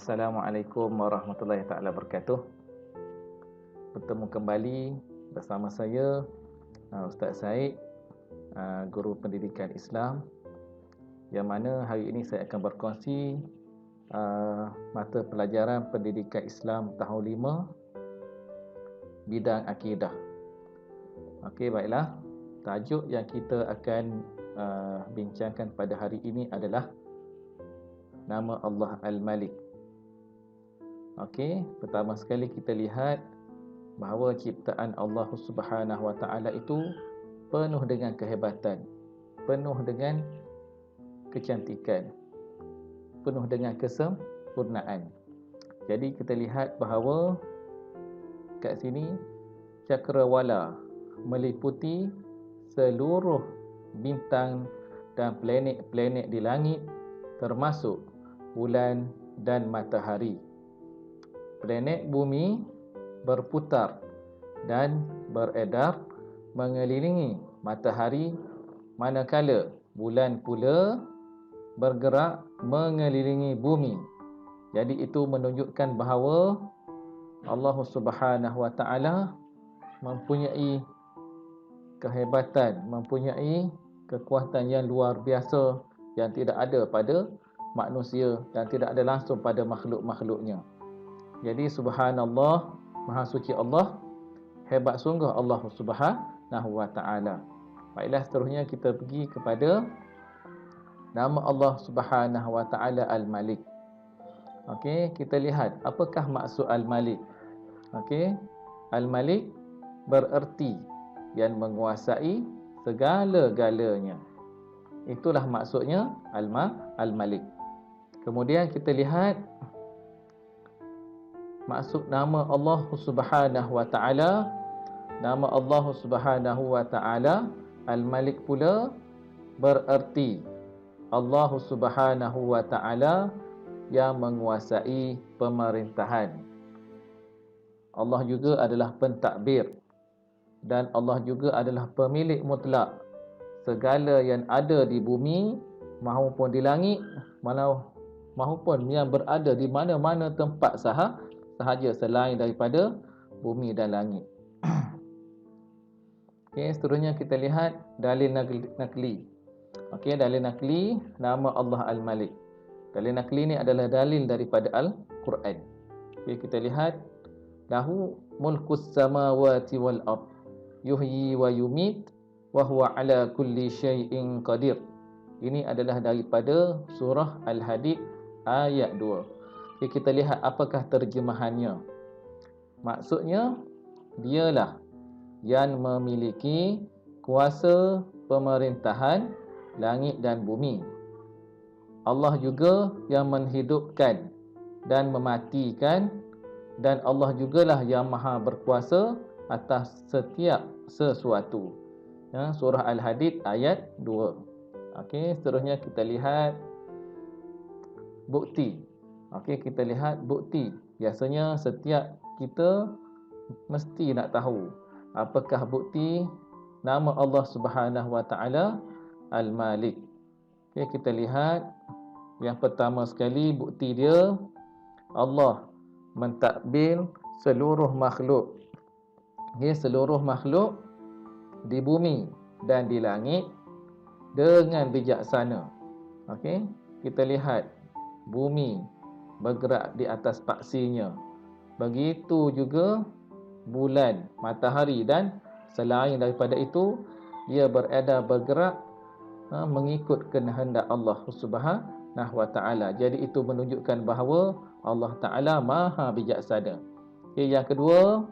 Assalamualaikum warahmatullahi taala wabarakatuh. Bertemu kembali bersama saya Ustaz Said, guru pendidikan Islam, yang mana hari ini saya akan berkongsi mata pelajaran pendidikan Islam tahun 5 bidang akidah. Okey, baiklah. Tajuk yang kita akan bincangkan pada hari ini adalah nama Allah Al-Malik. Okey, pertama sekali kita lihat bahawa ciptaan Allah Subhanahu Wa Taala itu penuh dengan kehebatan, penuh dengan kecantikan, penuh dengan kesempurnaan. Jadi kita lihat bahawa kat sini cakrawala meliputi seluruh bintang dan planet-planet di langit, termasuk bulan dan matahari. Planet bumi berputar dan beredar mengelilingi matahari, manakala bulan pula bergerak mengelilingi bumi. Jadi itu menunjukkan bahawa Allah Subhanahu Wa Taala mempunyai kehebatan, mempunyai kekuatan yang luar biasa yang tidak ada pada manusia dan tidak ada langsung pada makhluk-makhluknya. Jadi subhanallah, maha suci Allah, hebat sungguh Allah Subhanahu Wa Taala. Baiklah, seterusnya kita pergi kepada nama Allah Subhanahu Wa Taala Al-Malik. Okey, kita lihat apakah maksud Al-Malik. Okey, Al-Malik bererti yang menguasai segala-galanya. Itulah maksudnya Al-Malik. Kemudian kita lihat maksud nama Allah Subhanahu Wa Taala. Nama Allah Subhanahu Wa Taala Al-Malik pula bererti Allah Subhanahu Wa Taala yang menguasai pemerintahan. Allah juga adalah pentadbir dan Allah juga adalah pemilik mutlak segala yang ada di bumi maupun di langit, maupun yang berada di mana-mana tempat sahaja selain daripada bumi dan langit. Okey, seterusnya kita lihat dalil nakli. Okey, dalil nakli nama Allah Al-Malik. Dalil nakli ni adalah dalil daripada Al-Quran. Okey, kita lihat lahu mulkus samawati wal ard yuhyi wa yumit wa huwa ala kulli syai'in qadir. Ini adalah daripada surah Al-Hadid ayat 2. Okay, kita lihat apakah terjemahannya. Maksudnya, dialah yang memiliki kuasa pemerintahan langit dan bumi. Allah juga yang menghidupkan dan mematikan, dan Allah jugalah yang maha berkuasa atas setiap sesuatu. Ya, surah Al-Hadid ayat 2. Okey, seterusnya kita lihat bukti. Okey, kita lihat bukti. Biasanya setiap kita mesti nak tahu apakah bukti nama Allah Subhanahu Wa Taala Al-Malik. Okey, kita lihat yang pertama sekali bukti dia, Allah mentadbir seluruh makhluk. Okey, seluruh makhluk di bumi dan di langit dengan bijaksana. Okey, kita lihat bumi bergerak di atas paksinya. Begitu juga bulan, matahari dan selain daripada itu, ia beredar bergerak mengikut kehendak Allah Subhanahu Wa Taala. Jadi itu menunjukkan bahawa Allah Taala maha bijaksana. Okay, yang kedua,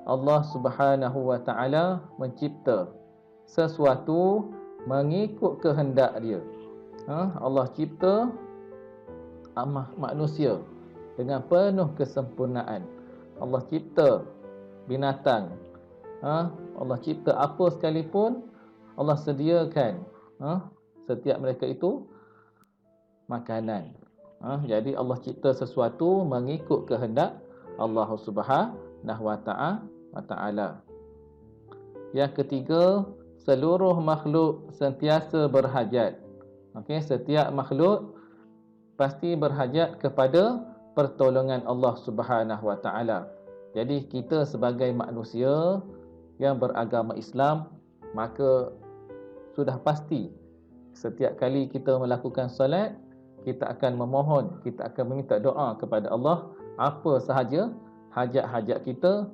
Allah Subhanahu Wa Taala mencipta sesuatu mengikut kehendak dia. Allah cipta manusia dengan penuh kesempurnaan. Allah cipta binatang. Allah cipta apa sekalipun, Allah sediakan setiap mereka itu makanan. Jadi Allah cipta sesuatu mengikut kehendak Allah Subhanahu Wa Taala. Yang ketiga, seluruh makhluk sentiasa berhajat. Okey, setiap makhluk pasti berhajat kepada pertolongan Allah Subhanahu wa taala. Jadi kita sebagai manusia yang beragama Islam, maka sudah pasti setiap kali kita melakukan solat, kita akan memohon, kita akan meminta doa kepada Allah apa sahaja hajat-hajat kita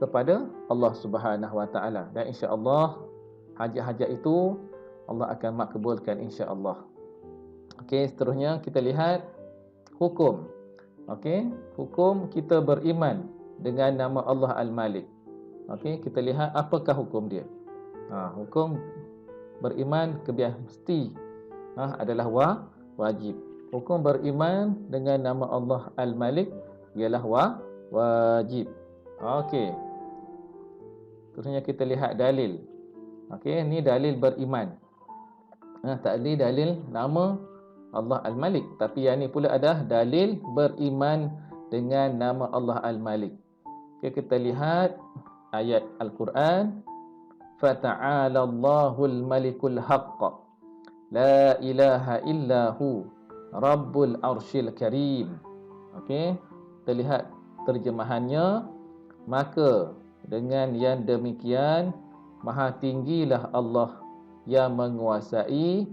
kepada Allah Subhanahu wa taala, dan insya-Allah hajat-hajat itu Allah akan makbulkan insya-Allah. Okey, seterusnya kita lihat hukum. Okey, hukum kita beriman dengan nama Allah Al-Malik. Okey, kita lihat apakah hukum dia. Hukum beriman mesti adalah wajib. Hukum beriman dengan nama Allah Al-Malik ialah wajib. Okey. Terusnya kita lihat dalil. Okey, ni dalil beriman. Tadi dalil nama Allah Al-Malik, tapi yang ni pula ada dalil beriman dengan nama Allah Al-Malik. Okey, kita lihat ayat Al-Quran. Fata'ala Allahul Malikul Haqq, la ilaha illahu Rabbul Arshil Karim. Okey, kita lihat terjemahannya. Maka dengan yang demikian, maha tinggilah Allah yang menguasai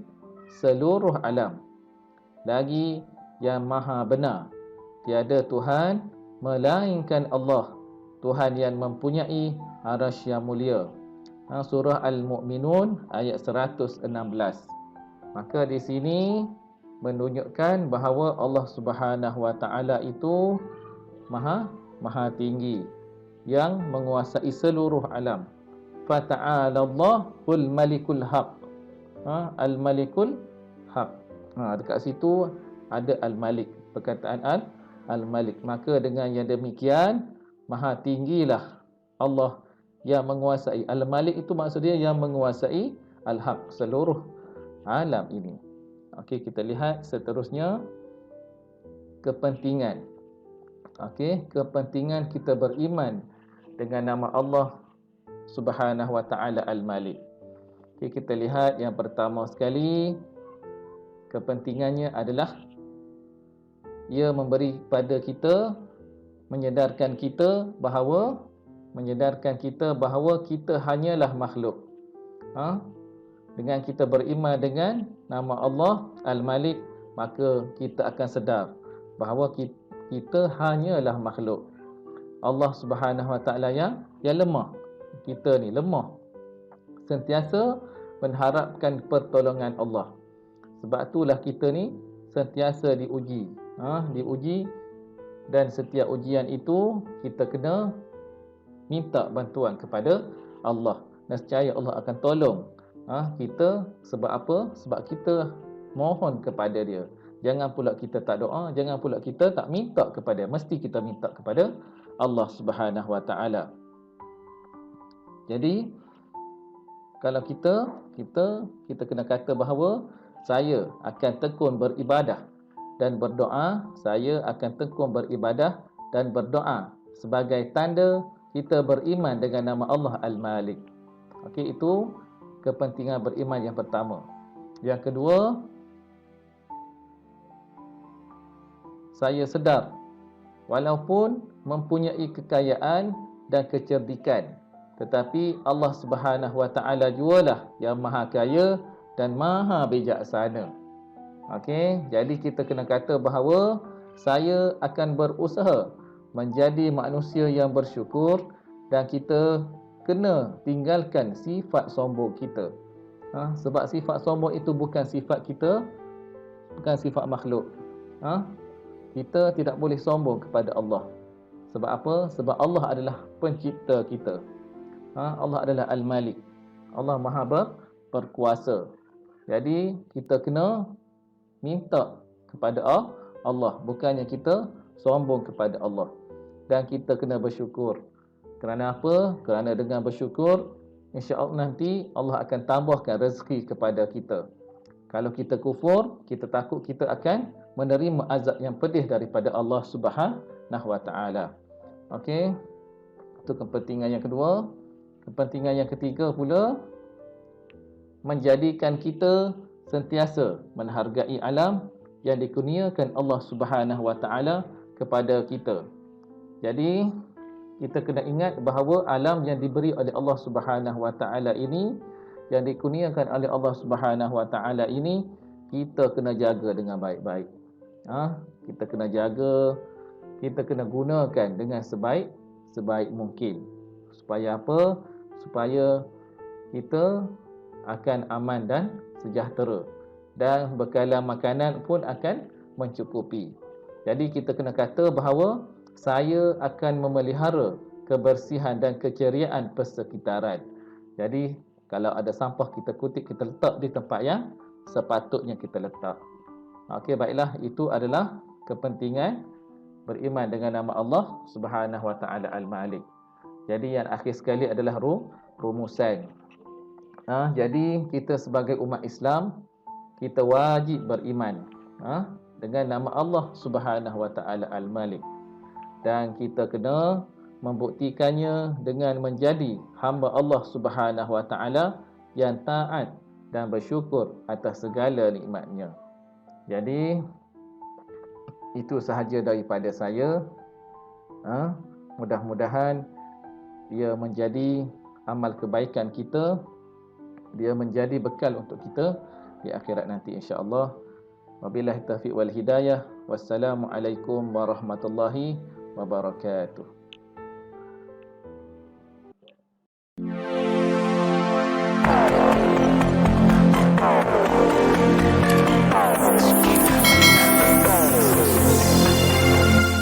seluruh alam, lagi yang maha benar. Tiada Tuhan melainkan Allah, Tuhan yang mempunyai arasy yang mulia. Surah Al-Mu'minun ayat 116. Maka di sini menunjukkan bahawa Allah Subhanahu wa taala itu maha tinggi, yang menguasai seluruh alam. Fata'ala Allahul Malikul Haq. Al-Malikul Haq. Dekat situ ada Al-Malik, perkataan Al-Malik. Maka dengan yang demikian, maha tinggilah Allah yang menguasai. Al-Malik itu maksudnya yang menguasai Al-Haq, seluruh alam ini. Okey, kita lihat seterusnya kepentingan. Okey, kepentingan kita beriman dengan nama Allah Subhanahu wa taala Al-Malik. Okey, kita lihat yang pertama sekali, kepentingannya adalah ia memberi pada kita, menyedarkan kita bahawa kita hanyalah makhluk. Dengan kita beriman dengan nama Allah Al-Malik, maka kita akan sedar bahawa kita hanyalah makhluk. Allah Subhanahu wa taala yang lemah. Kita ni lemah. Sentiasa mengharapkan pertolongan Allah. Sebab itulah kita ni sentiasa diuji. Diuji, dan setiap ujian itu kita kena minta bantuan kepada Allah. Nescaya Allah akan tolong kita. Sebab apa? Sebab kita mohon kepada Dia. Jangan pula kita tak doa, jangan pula kita tak minta kepada Dia. Mesti kita minta kepada Allah Subhanahu wa taala. Jadi kalau kita kena kata bahawa saya akan tekun beribadah dan berdoa, saya akan tekun beribadah dan berdoa sebagai tanda kita beriman dengan nama Allah Al-Malik. Okey, itu kepentingan beriman yang pertama. Yang kedua, saya sedar walaupun mempunyai kekayaan dan kecerdikan, tetapi Allah Subhanahu wa taala jualah yang maha kaya dan maha bijaksana. Okey, jadi kita kena kata bahawa saya akan berusaha menjadi manusia yang bersyukur, dan kita kena tinggalkan sifat sombong kita. Sebab sifat sombong itu bukan sifat kita, bukan sifat makhluk. Kita tidak boleh sombong kepada Allah. Sebab apa? Sebab Allah adalah pencipta kita. Allah adalah Al-Malik. Allah maha berkuasa. Jadi kita kena minta kepada Allah, bukannya kita sombong kepada Allah. Dan kita kena bersyukur. Kerana apa? Kerana dengan bersyukur, insya-Allah nanti Allah akan tambahkan rezeki kepada kita. Kalau kita kufur, kita takut kita akan menerima azab yang pedih daripada Allah Subhanahu wa taala. Okey. Itu kepentingan yang kedua. Kepentingan yang ketiga pula, menjadikan kita sentiasa menghargai alam yang dikurniakan Allah Subhanahu wa taala kepada kita. Jadi kita kena ingat bahawa alam yang diberi oleh Allah Subhanahu Wa Taala ini, yang dikurniakan oleh Allah Subhanahu Wa Taala ini, kita kena jaga dengan baik-baik. Kita kena jaga, kita kena gunakan dengan sebaik mungkin. Supaya apa? Supaya kita akan aman dan sejahtera, dan bekalan makanan pun akan mencukupi. Jadi kita kena kata bahawa saya akan memelihara kebersihan dan keceriaan persekitaran. Jadi kalau ada sampah kita kutip, kita letak di tempat yang sepatutnya kita letak. Okey, baiklah, itu adalah kepentingan beriman dengan nama Allah Subhanahu Wa Taala Al-Malik. Jadi yang akhir sekali adalah rumusan. Jadi kita sebagai umat Islam, kita wajib beriman dengan nama Allah Subhanahu Wa Taala Al-Malik, dan kita kena membuktikannya dengan menjadi hamba Allah Subhanahu Wa Taala yang taat dan bersyukur atas segala nikmatnya. Jadi itu sahaja daripada saya. Mudah-mudahan ia menjadi amal kebaikan kita, dia menjadi bekal untuk kita di akhirat nanti, insya-Allah. Wabillahi taufiq wal hidayah. Wassalamualaikum warahmatullahi wabarakatuh.